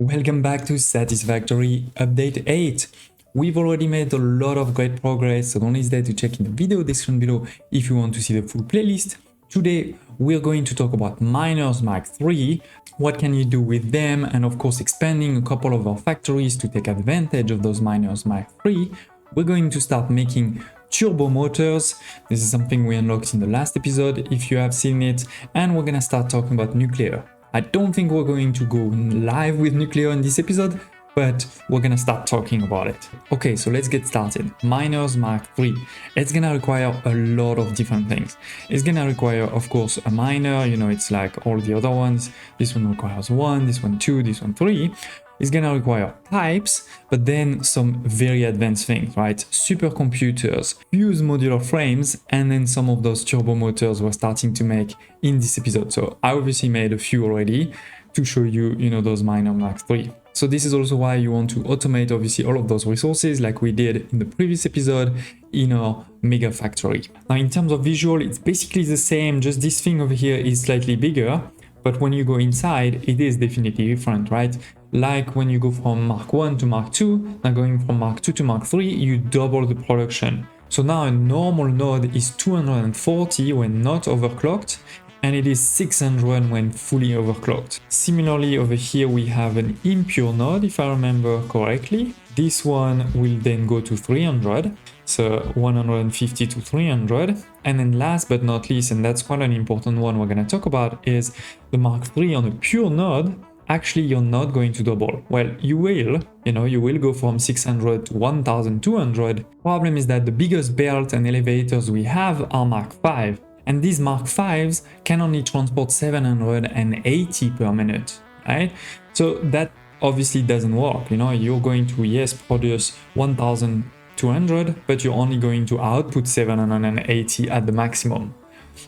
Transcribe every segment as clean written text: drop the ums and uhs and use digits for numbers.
Welcome back to Satisfactory Update 8. We've already made a lot of great progress, so don't hesitate to check in the video description below if you want to see the full playlist. Today, we're going to talk about miners Mark 3, what can you do with them, and of course expanding a couple of our factories to take advantage of those miners Mark 3. We're going to start making turbo motors. This is something we unlocked in the last episode if you have seen it, and we're gonna start talking about nuclear. I don't think we're going to go live with nuclear in this episode, but we're gonna start talking about it. Okay, so let's get started. Miners Mark 3. It's gonna require a lot of different things. It's gonna require, of course, a miner, it's like all the other ones. This one requires 1, this one 2, this one 3. It's gonna require pipes, but then some very advanced things, right? Supercomputers, fuse modular frames, and then some of those turbo motors we're starting to make in this episode. So I obviously made a few already to show you, those miner Mark 3. So this is also why you want to automate obviously all of those resources like we did in the previous episode in our mega factory. Now in terms of visual, it's basically the same, just this thing over here is slightly bigger. But when you go inside, it is definitely different, right? Like when you go from Mark 1 to Mark 2, now going from Mark 2 to Mark 3, you double the production. So now a normal node is 240 when not overclocked, and it is 600 when fully overclocked. Similarly, over here we have an impure node, if I remember correctly. This one will then go to 300, so 150 to 300. And then last but not least, and that's quite an important one we're going to talk about, is the Mark 3 on a pure node. Actually, you're not going to double. Well, you will, you will go from 600 to 1200. Problem is that the biggest belt and elevators we have are Mark 5. And these Mark 5s can only transport 780 per minute, right? So that obviously doesn't work. You're going to, yes, produce 1200, but you're only going to output 780 at the maximum.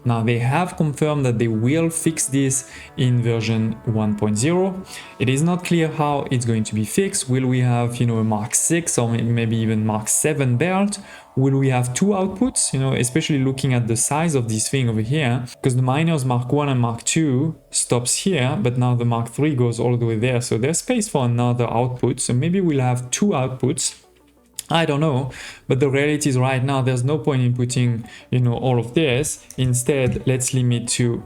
Now they have confirmed that they will fix this in version 1.0. It is not clear how it's going to be fixed. Will we have, a Mark 6 or maybe even Mark 7 belt? Will we have two outputs? Especially looking at the size of this thing over here, because the miners Mark 1 and Mark 2 stops here, but now the Mark 3 goes all the way there. So there's space for another output. So maybe we'll have two outputs. I don't know, but the reality is right now there's no point in putting, all of this. Instead, let's limit to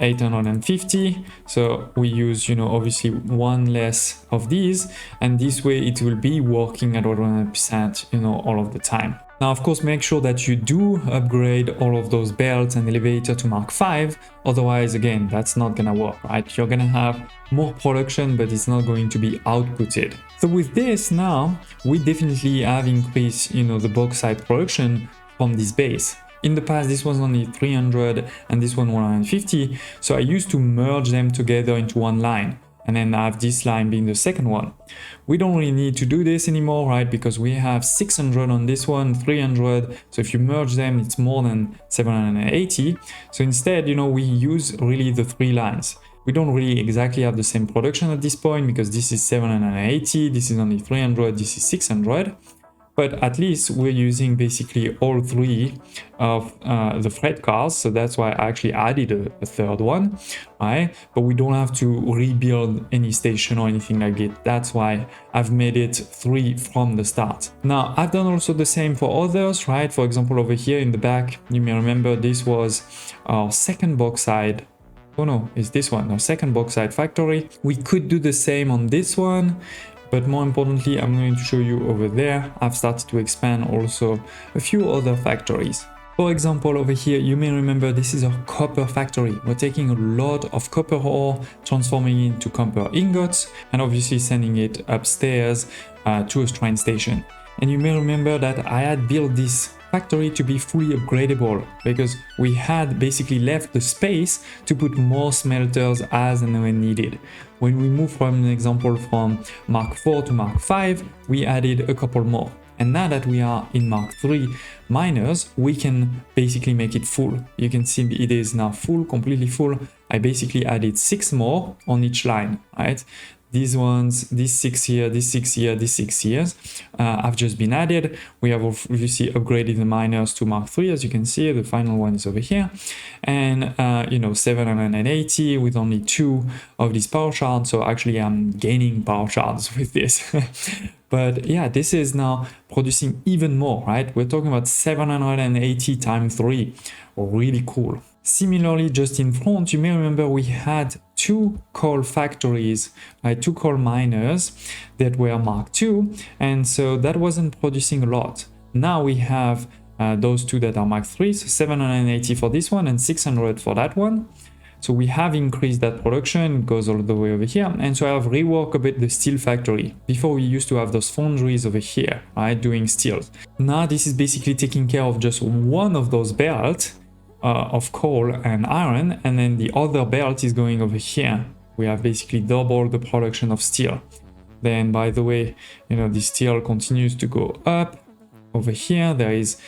850. So we use, obviously one less of these, and this way it will be working at 100%, all of the time. Now, of course, make sure that you do upgrade all of those belts and elevator to Mark 5. Otherwise, again, that's not gonna work, right? You're gonna have more production, but it's not going to be outputted. So with this now, we definitely have increased, the bauxite production from this base. In the past, this was only 300 and this one 150. So I used to merge them together into one line, and then I have this line being the second one. We don't really need to do this anymore, right? Because we have 600 on this one, 300. So if you merge them, it's more than 780. So instead, we use really the three lines. We don't really exactly have the same production at this point because this is 780, this is only 300, this is 600. But at least we're using basically all three of the freight cars. So that's why I actually added a third one, right? But we don't have to rebuild any station or anything like it. That's why I've made it 3 from the start. Now, I've done also the same for others, right? For example, over here in the back, you may remember this was our second bauxite. Oh no, it's this one, our second bauxite factory. We could do the same on this one. But more importantly, I'm going to show you over there, I've started to expand also a few other factories. For example, over here, you may remember this is a copper factory. We're taking a lot of copper ore, transforming it into copper ingots, and obviously sending it upstairs to a train station. And you may remember that I had built this factory to be fully upgradable because we had basically left the space to put more smelters as and when needed. When we moved from an example from Mark 4 to Mark 5, we added a couple more. And now that we are in Mark 3 miners, we can basically make it full. You can see it is now full, completely full. I basically added 6 more on each line, right? these ones, this 6 here, this 6 here, this 6 years have just been added. We have obviously upgraded the miners to Mark III, as you can see. The final one is over here, and you know, 780 with only 2 of these power shards. So actually I'm gaining power shards with this. But yeah, this is now producing even more, right? We're talking about 780 times 3. Really cool. Similarly, just in front, you may remember we had 2 coal factories, right? 2 coal miners that were Mark II, and so that wasn't producing a lot. Now we have those 2 that are Mark III, so 780 for this one and 600 for that one. So we have increased that production, it goes all the way over here. And so I have reworked a bit the steel factory. Before we used to have those foundries over here, right, doing steels. Now this is basically taking care of just one of those belts of coal and iron, and then the other belt is going over here. We have basically doubled the production of steel. Then, by the way, you know, the steel continues to go up. Over here, there is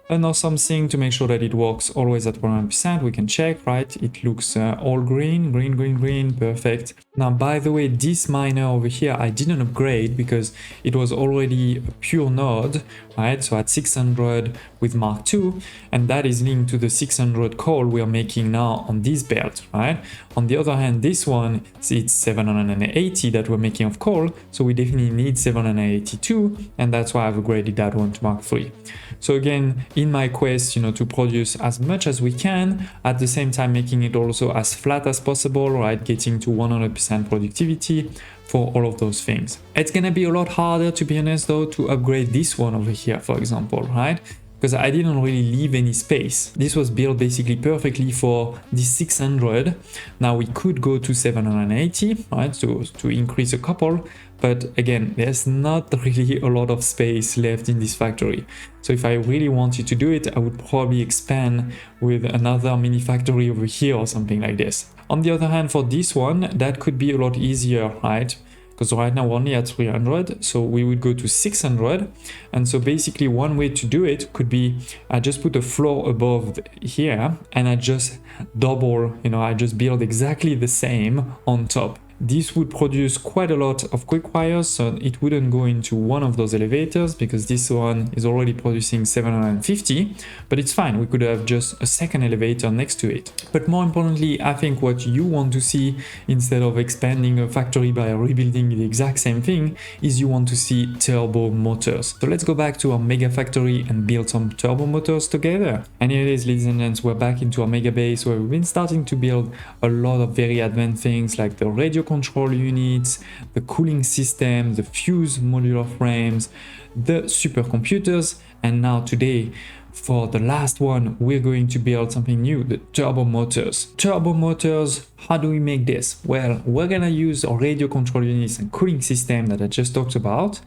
an awesome thing to make sure that it works always at 100%. We can check, right? It looks all green, green, green, green, perfect. Now, by the way, this miner over here, I didn't upgrade because it was already a pure node, right? So at 600 with Mark II, and that is linked to the 600 coal we are making now on this belt, right? On the other hand, this one, it's 780 that we're making of coal, so we definitely need 782, and that's why I've upgraded that one to Mark III. So again, in my quest, you know, to produce as much as we can, at the same time making it also as flat as possible, right? Getting to 100% productivity for all of those things. It's gonna be a lot harder, to be honest, though, to upgrade this one over here, for example, right? Because I didn't really leave any space. This was built basically perfectly for the 600. Now we could go to 780, right? So to increase a couple, but again, there's not really a lot of space left in this factory. So if I really wanted to do it, I would probably expand with another mini factory over here or something like this. On the other hand, for this one, that could be a lot easier, right? Because right now we're only at 300, so we would go to 600. And so basically one way to do it could be I just put a floor above here and I just double, you know, I just build exactly the same on top. This would produce quite a lot of quick wires, so it wouldn't go into one of those elevators because this one is already producing 750, but it's fine. We could have just a second elevator next to it. But more importantly, I think what you want to see instead of expanding a factory by rebuilding the exact same thing is you want to see turbo motors. So let's go back to our mega factory and build some turbo motors together. And here it is, ladies and gents, we're back into our mega base where we've been starting to build a lot of very advanced things like the radio control units, the cooling system, the fuse modular frames, the supercomputers, and now today for the last one we're going to build something new, the turbo motors. Turbo motors, how do we make this? Well, we're gonna use our radio control units and cooling system that I just talked about,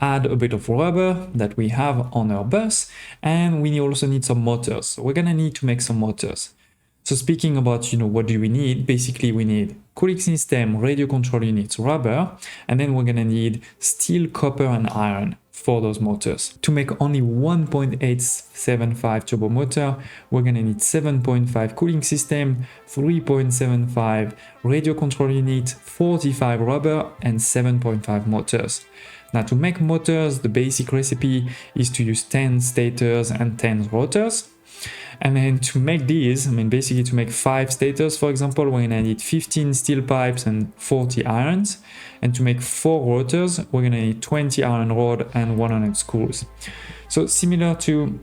add a bit of rubber that we have on our bus, and we also need some motors. So we're gonna need to make some motors. So speaking about, you know, what do we need? Basically, we need cooling system, radio control units, rubber, and then we're gonna need steel, copper, and iron for those motors. To make only 1.875 turbo motor, we're gonna need 7.5 cooling system, 3.75 radio control unit, 45 rubber, and 7.5 motors. Now to make motors, the basic recipe is to use 10 stators and 10 rotors. And then to make these, I mean, basically to make 5 stators, for example, we're gonna need 15 steel pipes and 40 irons. And to make 4 rotors, we're gonna need 20 iron rod and 100 screws. So similar to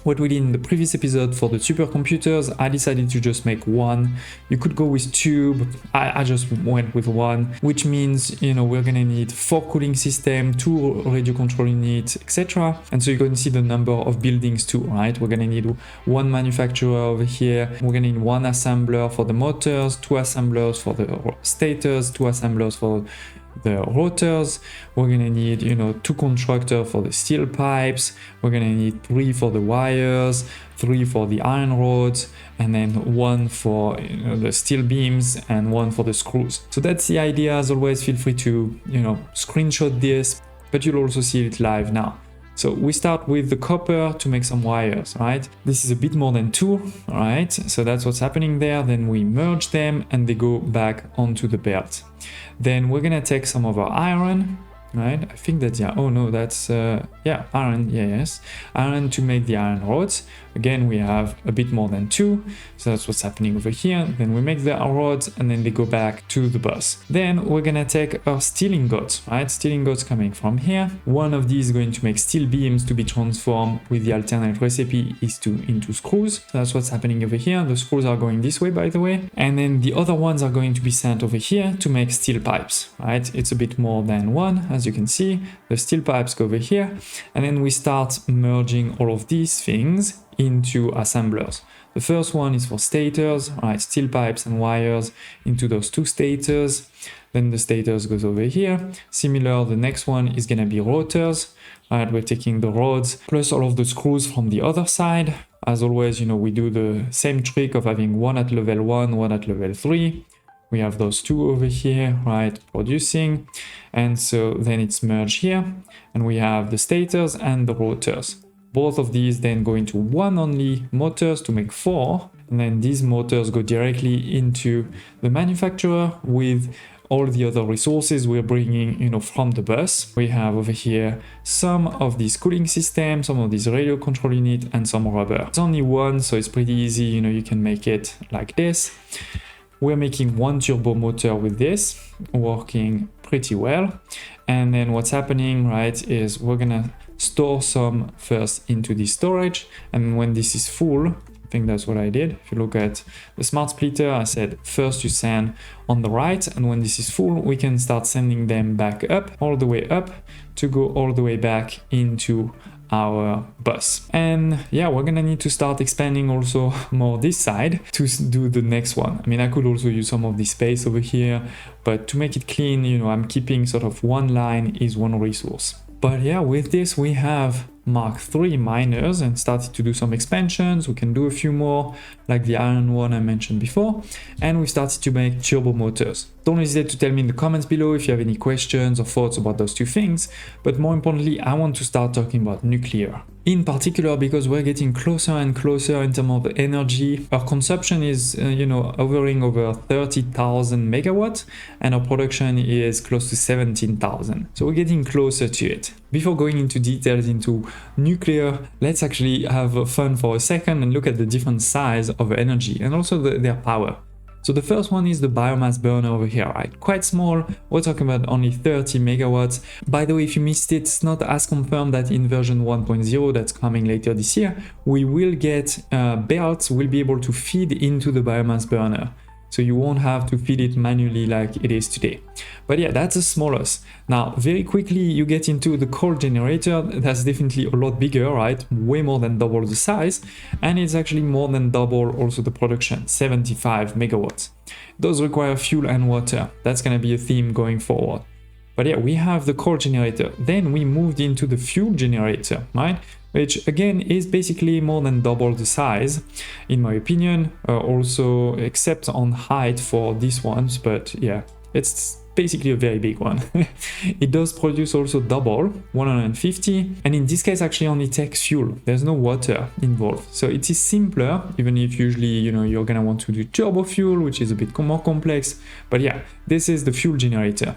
what we did in the previous episode for the supercomputers, I decided to just make one. You could go with two, I just went with one, which means, you know, we're gonna need 4 cooling system, 2 radio control units, etc. And so you're going to see the number of buildings too, right? We're gonna need 1 manufacturer over here. We're gonna need 1 assembler for the motors, 2 assemblers for the stators, 2 assemblers for the rotors. We're gonna need, you know, 2 constructors for the steel pipes. We're gonna need 3 for the wires, 3 for the iron rods, and then 1 for, you know, the steel beams and 1 for the screws. So that's the idea. As always, feel free to, you know, screenshot this, but you'll also see it live now. So we start with the copper to make some wires, right? This is a bit more than 2, right? So that's what's happening there. Then we merge them and they go back onto the belt. Then we're gonna take some of our iron, right? I think that's, yeah, oh no, that's, yeah, iron, yeah, yes. Iron to make the iron rods. Again, we have a bit more than 2, so that's what's happening over here. Then we make the rods and then they go back to the bus. Then we're gonna take our steel ingots, right? Steel ingots coming from here. One of these is going to make steel beams to be transformed with the alternate recipe into screws. So that's what's happening over here. The screws are going this way, by the way. And then the other ones are going to be sent over here to make steel pipes, right? It's a bit more than 1, as you can see. The steel pipes go over here. And then we start merging all of these things into assemblers. The first one is for stators, right? Steel pipes and wires into those 2 stators. Then the stators goes over here. Similar, the next one is gonna be rotors, right? We're taking the rods plus all of the screws from the other side. As always, you know, we do the same trick of having one at level 1, one at level 3. We have those 2 over here, right, producing. And so then it's merged here. And we have the stators and the rotors. Both of these then go into one only motors to make 4. And then these motors go directly into the manufacturer with all the other resources we're bringing, you know, from the bus. We have over here some of these cooling systems, some of these radio control unit, and some rubber. It's only one, so it's pretty easy, you know, you can make it like this. We're making 1 turbo motor with this, working pretty well. And then what's happening, right, is we're gonna store some first into the storage. And when this is full, I think that's what I did. If you look at the smart splitter, I said first you send on the right, and when this is full, we can start sending them back up, all the way up, to go all the way back into our bus. And yeah, we're gonna need to start expanding also more this side to do the next one. I mean, I could also use some of this space over here, but to make it clean, you know, I'm keeping sort of one line is one resource. But yeah, with this we have Mark III miners and started to do some expansions. We can do a few more, like the iron one I mentioned before, and we started to make turbo motors. Don't hesitate to tell me in the comments below if you have any questions or thoughts about those 2 things, but more importantly, I want to start talking about nuclear. In particular, because we're getting closer and closer in terms of energy. Our consumption is, you know, hovering over 30,000 megawatts, and our production is close to 17,000. So we're getting closer to it. Before going into details into nuclear, let's actually have fun for a second and look at the different size of energy and also their power. So the first one is the biomass burner over here, right? Quite small, we're talking about only 30 megawatts. By the way, if you missed it, it's not as confirmed that in version 1.0 that's coming later this year, we will get belts, we'll be able to feed into the biomass burner. So you won't have to feed it manually like it is today. But yeah, that's the smallest. Now, very quickly, you get into the coal generator. That's definitely a lot bigger, right? Way more than double the size. And it's actually more than double also the production, 75 megawatts. It does require fuel and water. That's gonna be a theme going forward. But yeah, we have the coal generator. Then we moved into the fuel generator, right? Which again is basically more than double the size, in my opinion, also except on height for these ones, but yeah, it's basically a very big one. It does produce also double, 150, and in this case actually only takes fuel. There's no water involved, so it is simpler, even if usually, you know, you're gonna want to do turbo fuel, which is a bit more complex, but yeah, this is the fuel generator.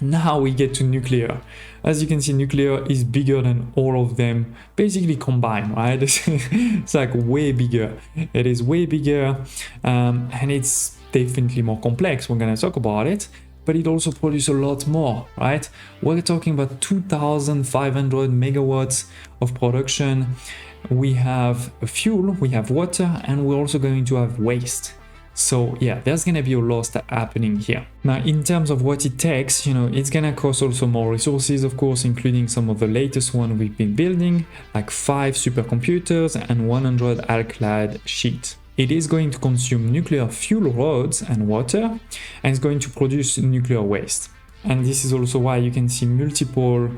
Now we get to nuclear. As you can see, nuclear is bigger than all of them basically combined, right? It's like way bigger. It is way bigger, and it's definitely more complex. We're gonna talk about it, but it also produces a lot more, right? We're talking about 2,500 megawatts of production. We have fuel, we have water, and we're also going to have waste. So yeah, there's gonna be a lot happening here. Now, in terms of what it takes, you know, it's gonna cost also more resources, of course, including some of the latest one we've been building, like 5 supercomputers and 100 alkylate sheets. It is going to consume nuclear fuel rods and water, and it's going to produce nuclear waste. And this is also why you can see multiple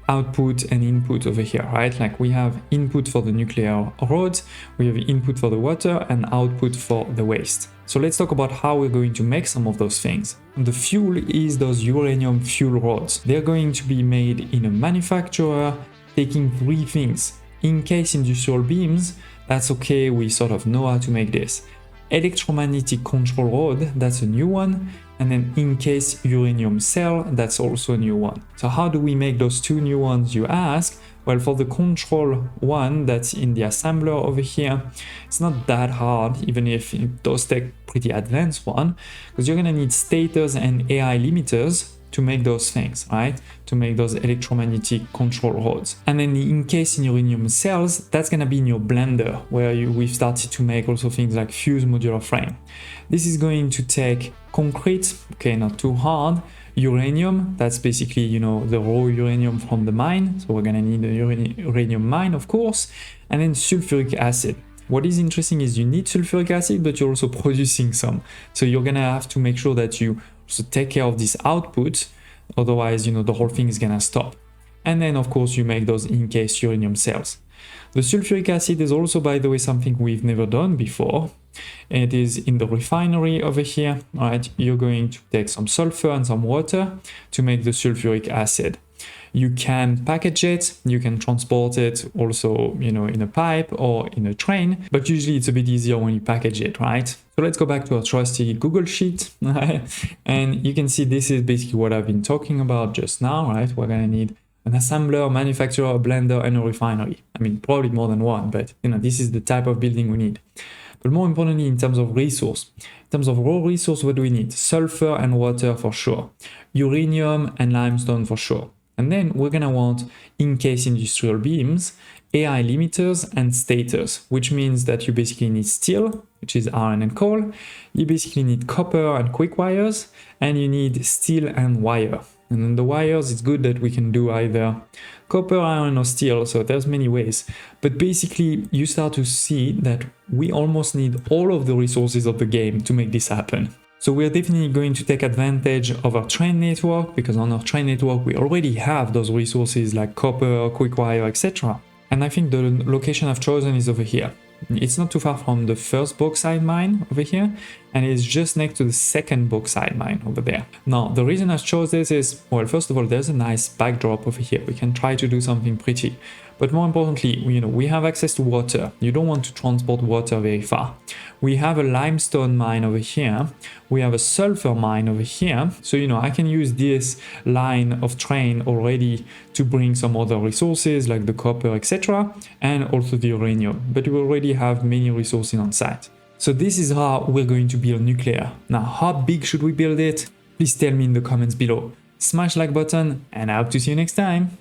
output and input over here, right? Like we have input for the nuclear rods, we have input for the water, and output for the waste. So let's talk about how we're going to make some of those things. The fuel is those uranium fuel rods. They're going to be made in a manufacturer. taking three things. In case industrial beams, that's okay, we sort of know how to make this. Electromagnetic control rod, that's a new one. And then in case uranium cell, that's also a new one. So how do we make those two new ones, you ask? Well, for the control one that's in the assembler over here, it's not that hard, even if it does take pretty advanced one, because you're gonna need stators and AI limiters to make those things, right? To make those electromagnetic control rods. And then in case in uranium cells, that's gonna be in your blender, where we've started to make also things like fuse modular frame. This is going to take concrete, okay, not too hard, uranium, that's basically, you know, the raw uranium from the mine, so we're gonna need a uranium mine, of course, and then sulfuric acid. What is interesting is you need sulfuric acid, but you're also producing some. So you're gonna have to make sure that you also take care of this output, otherwise, you know, the whole thing is gonna stop. And then, of course, you make those in-case uranium cells. The sulfuric acid is also, by the way, something we've never done before. It is in the refinery over here, right? You're going to take some sulfur and some water to make the sulfuric acid. You can package it, you can transport it also, you know, in a pipe or in a train, but usually it's a bit easier when you package it, right? So let's go back to our trusty Google Sheet. And you can see this is basically what I've been talking about just now, right? We're gonna need an assembler, manufacturer, a blender, and a refinery. I mean, probably more than one, but you know, this is the type of building we need. But more importantly, in terms of resource, in terms of raw resource, what do we need? Sulfur and water for sure. Uranium and limestone for sure. And then we're gonna want, in case industrial beams, AI limiters and stators, which means that you basically need steel, which is iron and coal. You basically need copper and quick wires, and you need steel and wire. And then the wires, it's good that we can do either copper, iron, or steel, so there's many ways. But basically, you start to see that we almost need all of the resources of the game to make this happen. So we're definitely going to take advantage of our train network, because on our train network, we already have those resources like copper, quick wire, etc. And I think the location I've chosen is over here. It's not too far from the first bauxite mine over here, and it's just next to the second bauxite mine over there. Now, the reason I chose this is, well, first of all, there's a nice backdrop over here. We can try to do something pretty. But more importantly, you know, we have access to water. You don't want to transport water very far. We have a limestone mine over here. We have a sulfur mine over here. So, you know, I can use this line of train already to bring some other resources like the copper, etc. and also the uranium. But we already have many resources on site. So this is how we're going to build nuclear. Now, how big should we build it? Please tell me in the comments below. Smash like button, and I hope to see you next time.